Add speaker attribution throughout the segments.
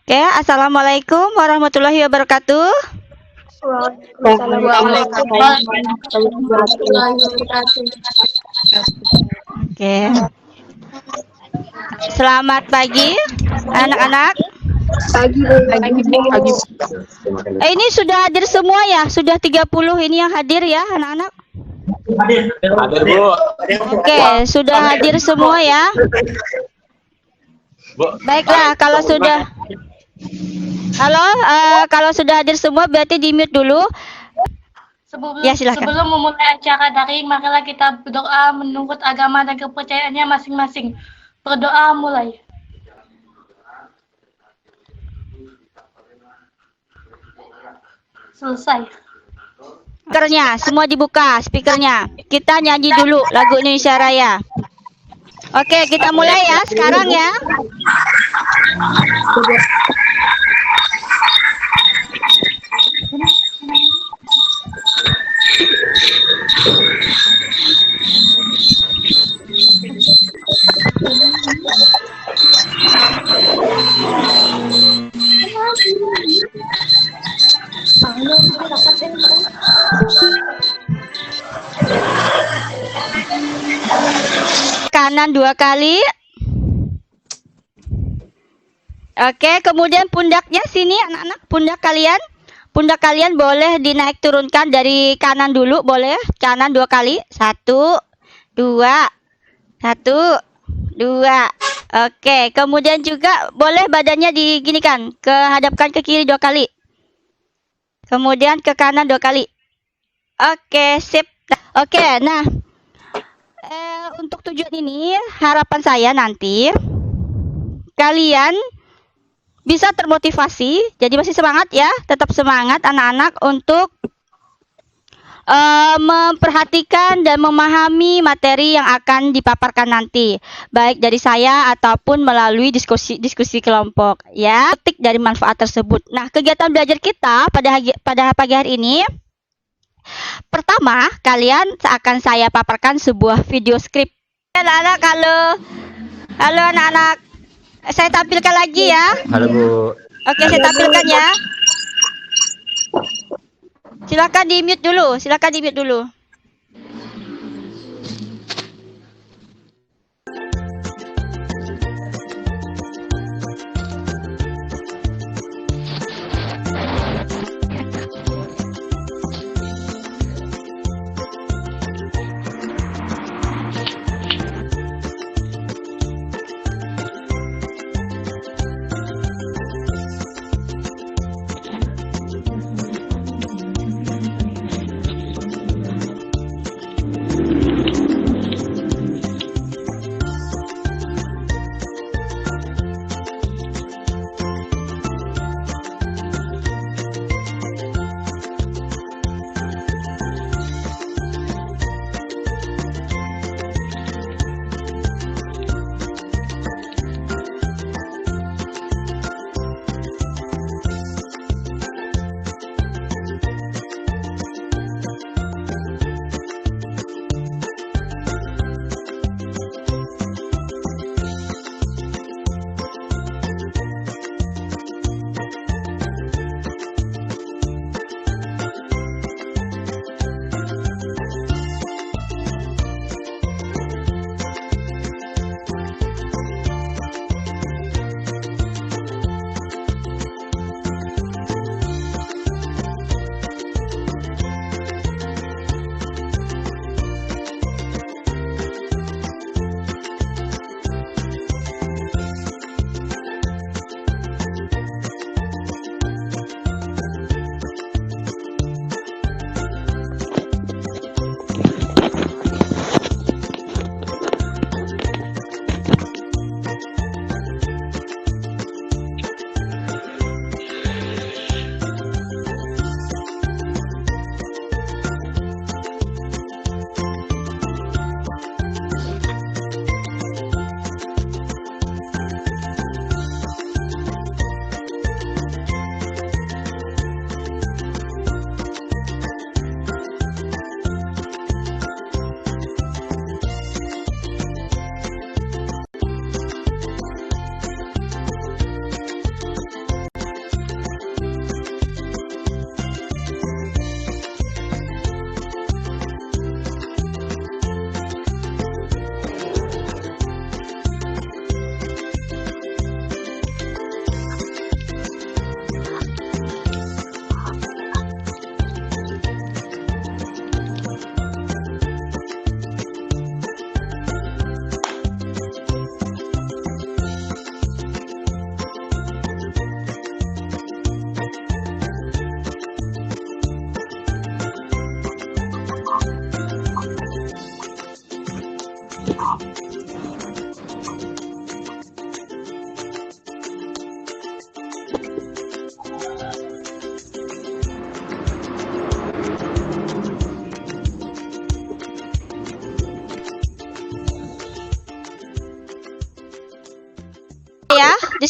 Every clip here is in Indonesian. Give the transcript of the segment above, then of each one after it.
Speaker 1: Oke, assalamualaikum warahmatullahi wabarakatuh.
Speaker 2: Waalaikumsalam warahmatullahi wabarakatuh.
Speaker 1: Oke, selamat pagi anak-anak.
Speaker 2: Pagi.
Speaker 1: Ini sudah hadir semua ya? Sudah 30 ini yang hadir ya anak-anak?
Speaker 3: Hadir, Bu.
Speaker 1: Oke, sudah hadir semua ya? Baiklah, kalau sudah kalau sudah hadir semua berarti di-mute dulu. Ya, silakan.
Speaker 2: Sebelum memulai acara daring, marilah kita berdoa menurut agama dan kepercayaannya masing-masing. Berdoa mulai. Selesai.
Speaker 1: Speakernya, semua dibuka speakernya. Kita nyanyi dulu lagu Indonesia Raya. Oke, kita mulai ya sekarang ya. Kanan 2 kali. Oke, kemudian pundaknya sini anak-anak, pundak kalian boleh dinaik turunkan dari kanan dulu, boleh? Kanan 2 kali. 1 2 1 2. Oke, kemudian juga boleh badannya diginikan, hadapkan ke kiri 2 kali. Kemudian ke kanan 2 kali. Oke, sip. Oke, nah untuk tujuan ini harapan saya nanti kalian bisa termotivasi, jadi masih semangat ya, tetap semangat anak-anak untuk memperhatikan dan memahami materi yang akan dipaparkan nanti, baik dari saya ataupun melalui diskusi kelompok ya, petik dari manfaat tersebut. Nah, kegiatan belajar kita pada pagi hari ini, pertama, kalian akan saya paparkan sebuah video skrip. Anak-anak, halo anak-anak. Saya tampilkan lagi ya.
Speaker 3: Halo, Bu.
Speaker 1: Oke, saya tampilkan ya. Silakan di-mute dulu.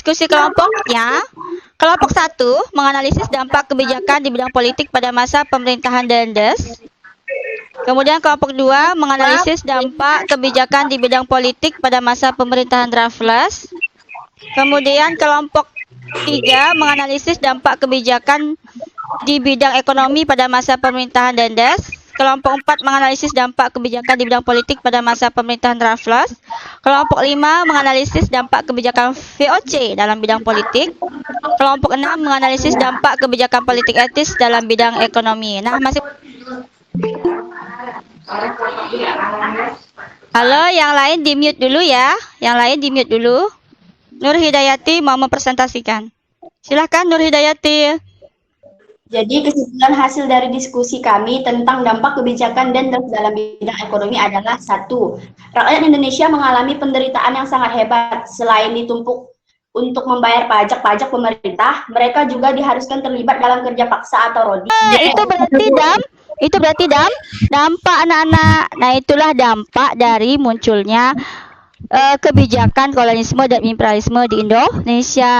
Speaker 1: diskusi kelompoknya. Kelompok 1 menganalisis dampak kebijakan di bidang politik pada masa pemerintahan Dendes. Kemudian kelompok 2 menganalisis dampak kebijakan di bidang politik pada masa pemerintahan Raffles. Kemudian kelompok 3 menganalisis dampak kebijakan di bidang ekonomi pada masa pemerintahan Dendes. Kelompok 4 menganalisis dampak kebijakan di bidang politik pada masa pemerintahan Raffles. Kelompok 5 menganalisis dampak kebijakan VOC dalam bidang politik. Kelompok 6 menganalisis dampak kebijakan politik etis dalam bidang ekonomi. Nah, masih halo, yang lain di-mute dulu ya. Yang lain di-mute dulu. Nur Hidayati mau mempresentasikan. Silahkan Nur Hidayati.
Speaker 4: Jadi kesimpulan hasil dari diskusi kami tentang dampak kebijakan Dendes dalam bidang ekonomi adalah 1. Rakyat Indonesia mengalami penderitaan yang sangat hebat. Selain ditumpuk untuk membayar pajak pemerintah, mereka juga diharuskan terlibat dalam kerja paksa atau rodi.
Speaker 1: Itu berarti dampak anak-anak. Nah, itulah dampak dari munculnya kebijakan kolonialisme dan imperialisme di Indonesia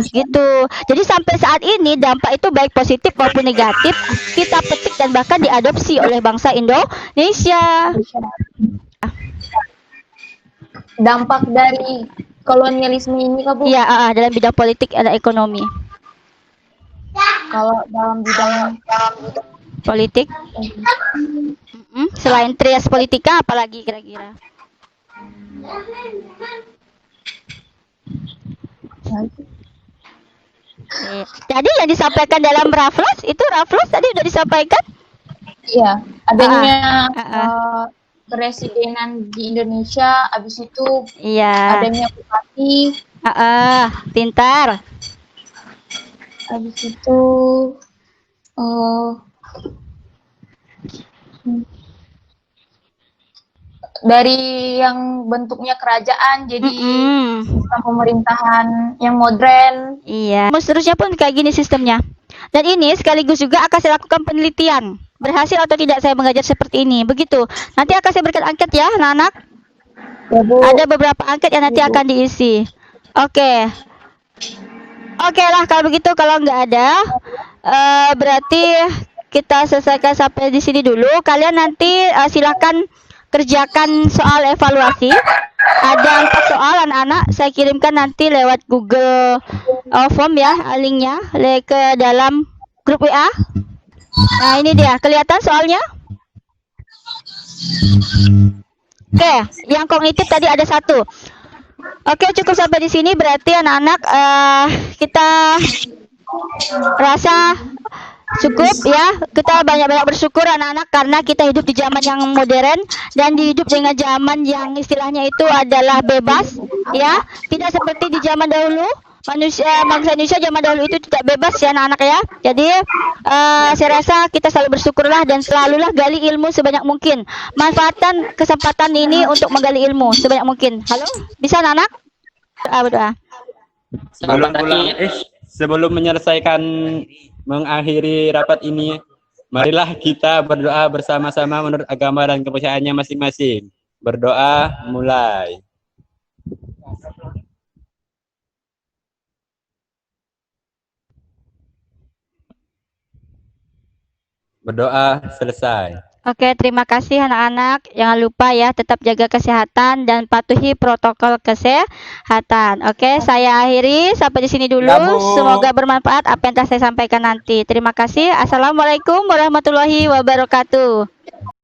Speaker 1: gitu. Jadi sampai saat ini dampak itu baik positif maupun negatif kita petik dan bahkan diadopsi oleh bangsa Indonesia.
Speaker 5: Dampak dari kolonialisme ini Kak Bu?
Speaker 1: Iya, dalam bidang politik dan ekonomi.
Speaker 5: Kalau dalam bidang
Speaker 1: Politik. Selain trias politika apalagi kira-kira? Jadi yang disampaikan dalam Raffles itu tadi sudah disampaikan?
Speaker 5: iya, adanya presidenan di Indonesia, habis itu
Speaker 1: Iya.
Speaker 5: adanya bupati,
Speaker 1: Pintar.
Speaker 5: habis itu dari yang bentuknya kerajaan jadi sistem pemerintahan yang modern.
Speaker 1: Iya. Seterusnya pun kayak gini sistemnya. Dan ini sekaligus juga akan saya lakukan penelitian. Berhasil atau tidak saya mengajar seperti ini. Begitu. Nanti akan saya berikan angket ya, anak-anak.
Speaker 5: Ya, Bu.
Speaker 1: Ada beberapa angket yang nanti akan diisi. Oke. Oke lah kalau begitu, kalau nggak ada berarti kita selesaikan sampai di sini dulu. Kalian nanti silakan kerjakan soal evaluasi. Ada 4 soal anak-anak, saya kirimkan nanti lewat Google Form ya, linknya ke dalam grup WA. Nah ini dia, kelihatan soalnya? Oke, yang kognitif tadi ada 1. Oke, cukup sampai di sini berarti anak-anak kita rasa cukup ya. Kita banyak-banyak bersyukur anak-anak karena kita hidup di zaman yang modern dan hidup dengan zaman yang istilahnya itu adalah bebas ya. Tidak seperti di zaman dahulu. Bangsa Indonesia zaman dahulu itu tidak bebas ya anak-anak ya. Jadi saya rasa kita selalu bersyukurlah dan selalulah gali ilmu sebanyak mungkin. Manfaatkan kesempatan ini untuk menggali ilmu sebanyak mungkin. Halo, bisa anak-anak? Berdoa.
Speaker 3: Sebelum menyelesaikan mengakhiri rapat ini, marilah kita berdoa bersama-sama menurut agama dan kepercayaannya masing-masing. Berdoa mulai. Berdoa selesai.
Speaker 1: Oke, terima kasih anak-anak. Jangan lupa ya, tetap jaga kesehatan dan patuhi protokol kesehatan. Oke, saya akhiri sampai di sini dulu.
Speaker 3: Ya, Bu.
Speaker 1: Semoga bermanfaat apa yang telah saya sampaikan nanti. Terima kasih. Assalamualaikum warahmatullahi wabarakatuh.